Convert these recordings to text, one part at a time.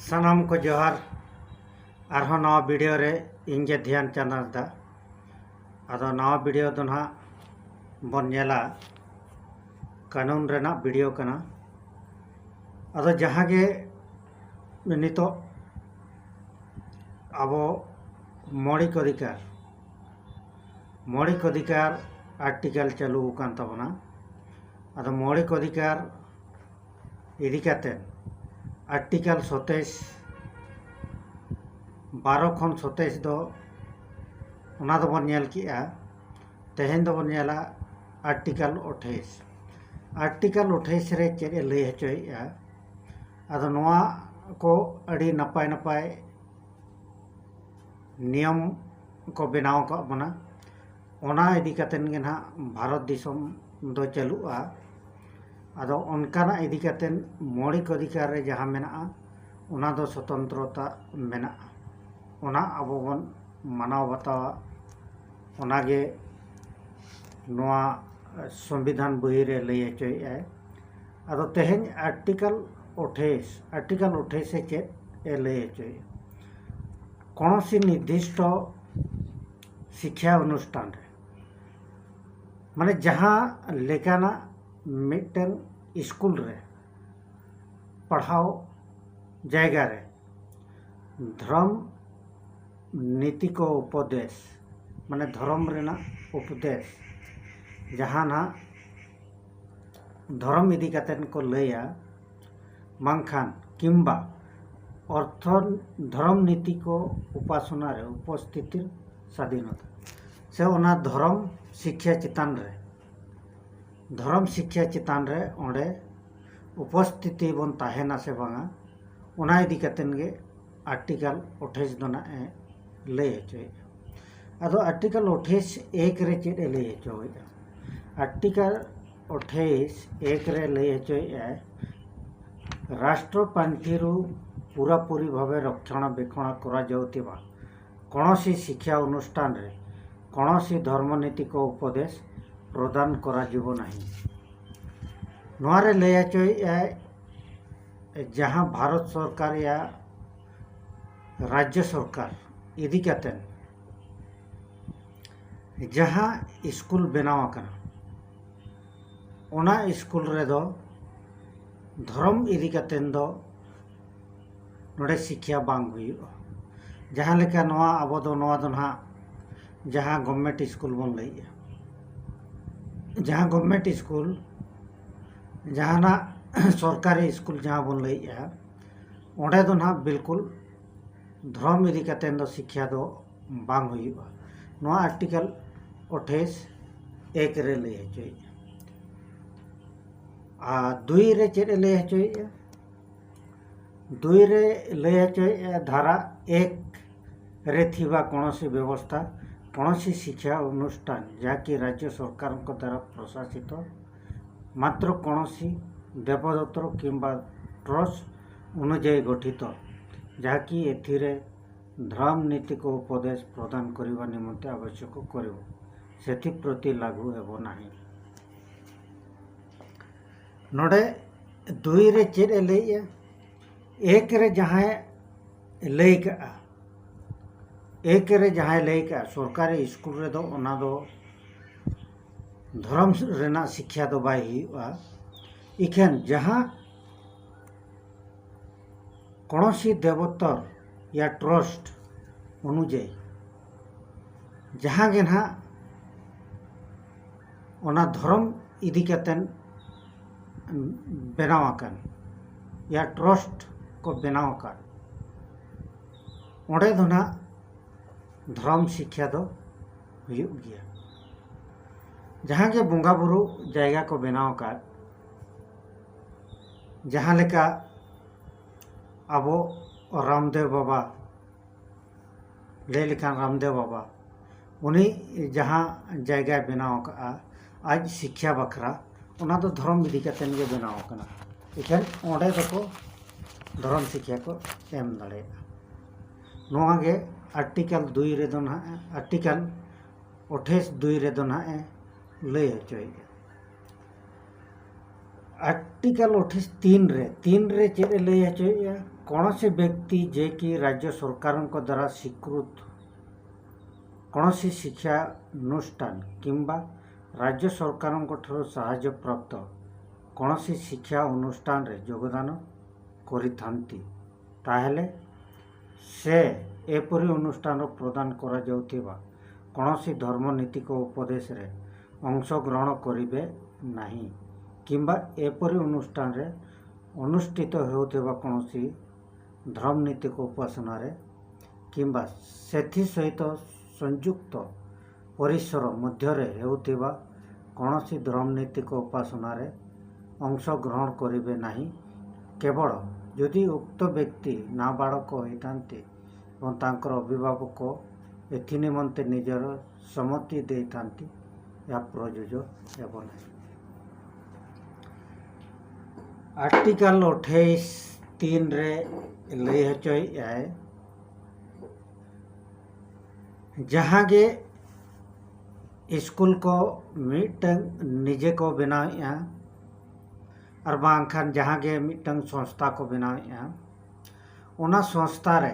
सानाम को जोहार आरहों नवा वीडियो रे इंगे ध्यान चंदन दा अदो नवा वीडियो दो ना बनेला कानून रेना वीडियो कना अदो जहाँ के नितो अब मौलिक अधिकार आर्टिकल चालू कान तबना अदो मौलिक अधिकार इदी काते आर्टिकल 27 12 खन 27 दो उना दो बन नेल किया तेहेन दो बन नेला आर्टिकल 28 रे चेद लय हचोया अदो नोआ को अड़ी नपाय नियम को बनाव का बना ओना इदी कातेन गे ना भारत दिसम दो चलुआ अदो उनकाना इदी कातेन मौलिक अधिकार रे जहाँ मेना ओना दो स्वतंत्रता मेना ओना अबो बन मानाव बतावा ओनागे नोआ संविधान बही रे लय हचोया अदो तेहेन आर्टिकल 28 से चेद लय हचोया कौन सी निर्दिष्ट शिक्षा अनुष्ठान रे माने जहाँ लेकाना मिटन स्कूल रे पढ़ाओ जायगा रे धर्म नीति को उपदेश माने धर्म रेना उपदेश जहाँ ना धर्म इदी कातेन को लया मांखान किंबा अर्थ धर्म नीति को उपासना रे उपस्थिति स्वाधीनता से ओना धर्म शिक्षा चितान रे ओंडे उपस्थिति बन ताहेना से बांगा ओना इदी कातेन गे आर्टिकल 28 दोना लय हचोय अदो आर्टिकल 28 1 रे चेद लय हचोय आर्टिकल 28 1 रे लय हचोय राष्ट्र पांठिरु पूरापूरी भावे रक्षणाबेक्षण करा जाउतिबा कौनसी शिक्षा अनुष्ठान रे कौनसी धर्मनीति को उपदेश प्रदान करा जीवो नहीं नोआरे लय हचोय जहाँ भारत सरकार या राज्य सरकार इदी कातेन जहाँ स्कूल बनाव आकना ओना स्कूल रे दो धर्म इदी कातेन दो नोडे शिक्षा बांग हुई जहाँ लेका नोआ अब दो नोआ दो ना जहाँ गवर्नमेंट स्कूल बन लई जहाँ गवर्नमेंट स्कूल जहाँ ना सरकारी स्कूल जहाँ बन लई ओंडे दो ना बिल्कुल धर्म इदी कातेन दो शिक्षा दो बांग हुई नोआ आर्टिकल 28 1 रे लय हचोय दुई रे चेद लय हचोय दुई रे लय हचोय धारा 1 रे थिबा कौनसी व्यवस्था कौनसी शिक्षा अनुष्ठान जहाँकि राज्य सरकार द्वारा प्रशासित मात्र कौनसी देवदत्तर किंबा ट्रस्ट अनुजाई गठित जहाँकि एथिरे धर्म नीति को उपदेश प्रदान करने निमंते आवश्यक करिवो सेथि प्रति लागू हेबो नाही नोडे दुई रे चेद लय 1 रे जहाँ लय का 1 रे जहाँ लय का सरकारी स्कूल रे दो ओना दो धर्म रेना शिक्षा दो बाय हुआ इखेन जहाँ कौनसी देवोत्तर या ट्रस्ट अनुजाई जहाँ गे ना ओना धर्म इदी कातेन बनाव आकान या ट्रस्ट को बनाव आकान ओंडे दो ना धर्म शिक्षा दो हुयुग गया जहाँ के बंगा बुरु जायगा को बनाव आकान जहाँ लेका अबो रामदेव बाबा ले लेखान रामदेव बाबा उनी जहाँ जायगा बनाव का आज शिक्षा बखरा ओना दो धर्म इदी कातेन गे बनाव कना इखेन ओंडे दको धर्म शिक्षा को एम दाड़े नोआ गे आर्टिकल 2 रे दो ना आर्टिकल 28 2 रे दो ना लय हचोय आर्टिकल 28 3 रे चेद लय हचोय कौन से व्यक्ति जे कि राज्य सरकारों द्वारा स्वीकृत कौन सी शिक्षा अनुष्ठान किंबा राज्य सरकारों ठाରୁ ସାହାଯ୍ୟ प्राप्त कौन सी शिक्षा अनुष्ठान रे योगदान କରିଥାନ୍ତି ताहेले से एपरी अनुष्ठान प्रदान करा जाउथिबा कौनसी धर्मनीतिक उपदेश रे अंशग्रहण करिवे नहीं किंबा एपरी अनुष्ठान रे अनुष्ठित होउथिबा कौनसी धर्मनीतिक उपासना रे किंबा सेथि सहित संयुक्त परिसर मध्यरे हेउथिबा कौनसी धर्मनीतिक उपासना रे अंशग्रहण करिवे नहीं केवल यदि उक्त व्यक्ति नाबालक होइतांते एवं तांकर अभिभावक एथि निमंते निजर सम्मति देइतांती या प्रयोज्य हेब नहीं। आर्टिकल 28(3) रे लई हचोय आए जहाँ गे स्कूल को मिटंग निजे को बनाया और बांखान जहाँ गे मिटंग संस्था को बनाया ओना संस्था रे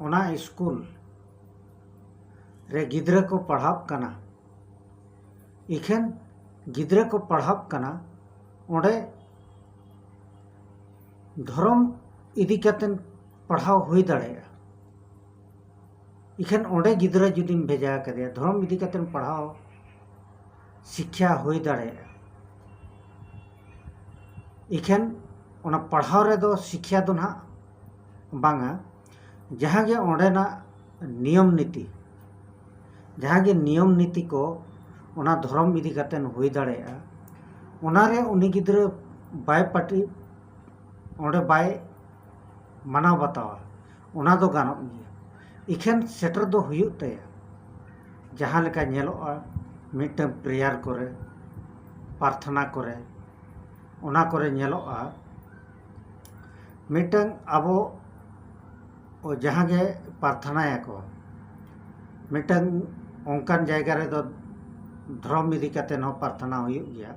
ओना स्कूल रे गिद्रे को पढ़ाव कना इखेन गिद्रे को पढ़ाव कना ओंडे धर्म इदी कतेन पढ़ाव हुई दाड़ेगा इखेन ओंडे गिद्रे जुदीम भेजा करिया धर्म इदी कतेन पढ़ाव शिक्षा हुई दाड़ेगा इखेन ओना पढ़ाव रे दो शिक्षा दो ना बांगा जहाँ गे ओंडे ना नियम नीति जहाँ गे नियम नीति को ओना धर्म इदी कतेन हुई दाड़ेगा ओना रे उनी गिद्रे बाय पार्टी ओंडे बाय मानाव बतावा ओना दो गानो इखेन सेटर दो हुयुग तया जहाँ लेका नेलोआ मिटन प्रेयर करे प्रार्थना करे ओना करे नेलोआ मिटन आबो जहाँ गे प्रार्थनाया को मिटन ओंकान जायगा रे दो धर्म इदी कते न प्रार्थना हुयुग गया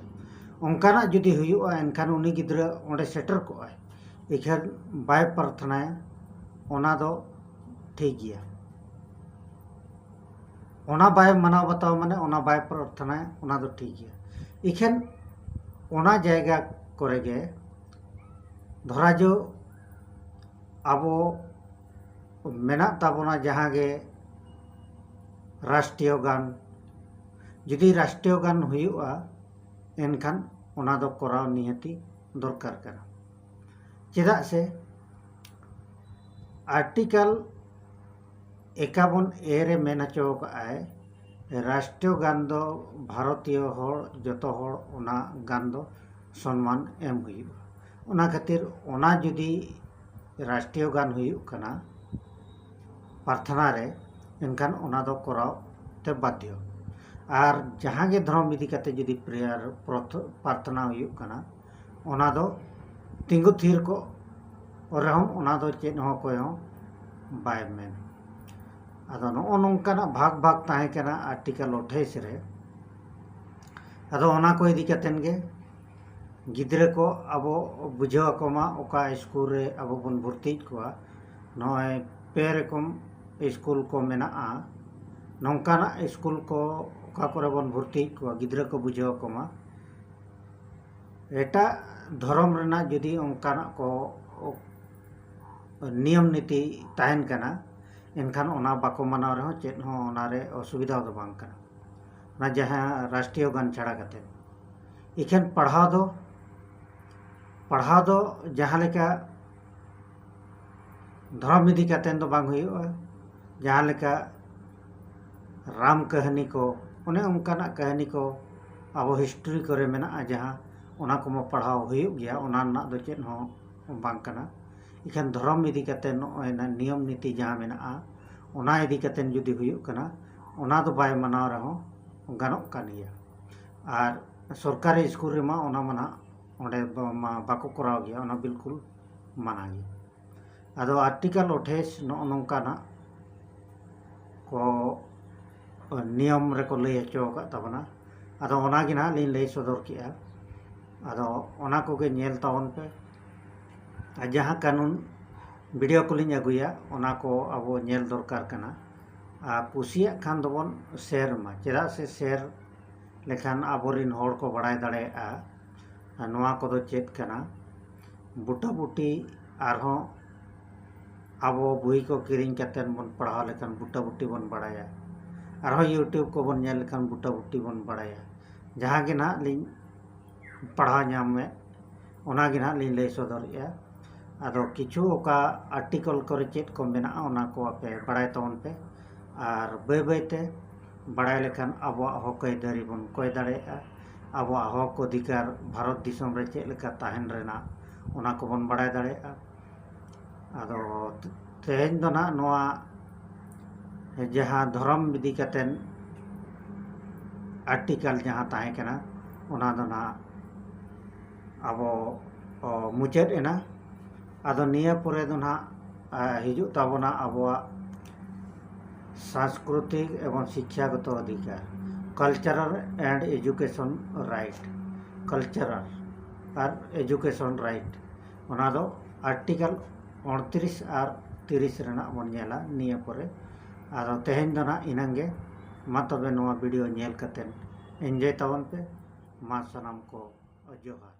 ओंकाना जुदी हुयुआ एनखान उनी गिद्रा ओंडे सेटर को आय इखेन बाय प्रार्थनाया ओना दो ठीक गया ओना बाय मानाव बताव माने ओना बाय प्रार्थना ओना दो ठीक गया इखेन ओना जायगा करे गे धरा जो आबो मेना ताबोना जहाँ गे राष्ट्रीय गान जुदी राष्ट्रीय गान हुयुआ एनखान ओना दो कराव निहती दरकार करा चेदा से आर्टिकल 51(a) रे मेन हचो आए राष्ट्रीय गान दो भारतीय होड़ जतो होड़ ओना गान दो सम्मान एम हुयुआ ओना खातिर ओना जुदी राष्ट्रीय गान हुयुग कना प्रार्थना रे एनखान ओना दो कराव ते बाध्य और जहाँ गे धर्म इदी कते जुदी प्रेयर प्रार्थना हुयुग कना ओना दो तिंगु थीर को और हम ओना दो चेद हो कोय हो बाय मेन अदो नो नोंकाना भाग भाग ताहे कना आर्टिकल 28 रे अदो ओना को इदी कतेन गे गिद्रे को अब बुझाव को मा ओका स्कूल रे अब बन भर्ती कोआ नय पे रकम स्कूल को मेना नोंकाना स्कूल को ओका करे बन भर्ती कोआ गिद्रे को बुझाव को मा एटा धर्म रेना यदि ओंकाना को नियम नीति ताहेन कना एनखान ओना बाको मानाव रहो चेद हो ओना रे असुविधा दो बांग कना ना जहाँ राष्ट्रीय गान छाड़ा कते इखेन पढ़ाव दो जहाँ लेका धर्म इदी कतेन दो बांग हुयुआ जहाँ लेका राम कहानी को ओने ओंकाना कहानी को अब हिस्ट्री करे मेना जहाँ ओना को मा पढ़ाव हुयुग गया ओना ना दो चेद हो बांग कना इखान धर्म इदी कतेन ना नियम नीति जहाँ मेना ओना इदी कतेन जुदी हुयुग कना ओना दो बाय मानाव रहो गानोग कान गया और सरकारी स्कूल रे मा ओना मना ओंडे मा बाको कराव गया ओना बिल्कुल माना गया अदो आर्टिकल 28 नो नोंकाना को नियम रे को लई हचो का तबना अदो ओना गे ना लिन लई सदर किया अदो ओना को गे नेल तावन पे जहाँ कानून वीडियो कोलिंग अगुया ओना को अब नेल दरकार कना आ कुसिया खान दोबन शेयर मा चेदा से शेयर लेखान आबोरिन होड़ को बड़ाय दाड़ेया नोआ को दो चेत कना बुटा बुटी आरहों आबो बुई को किरिंग कतेन बन पढ़ाव लेखान बुटा बुटी बन बड़ाया आरहों यूट्यूब को बन नेल लेखान बुटा बुटी बन बड़ाया जहाँ के ना लिंग पढ़ा नाम में ओना गे ना लिंग लय सदरिया आदो किछु ओका आर्टिकल करे चेत को मेना ओना को आपे बड़ाय तवन पे और बाय बायते बड़ाय लेखान अब हक दारी बन कय दाड़ेया अब हक अधिकार भारत दिसम रे चेद लेका ताहेन रेना ओना को बन बड़ाय दाड़ेया आदो तेहेन दो ना नोआ जहाँ धर्म इदी कतेन आर्टिकल जहाँ ताहे कना ओना दो ना अब मुचाद एना आदो निया परे दो ना हिजु ताबोना आबोआ सांस्कृतिक एवं शिक्षागत अधिकार cultural and education right cultural और एजुकेशन राइट ओना दो आर्टिकल 29 और 30 रेना बन नेला निया परे आदो तेहेन दो ना इनांगे मा तबे नोआ वीडियो नेल कतेन एंजॉय तावन पे मा सनाम को जोहार।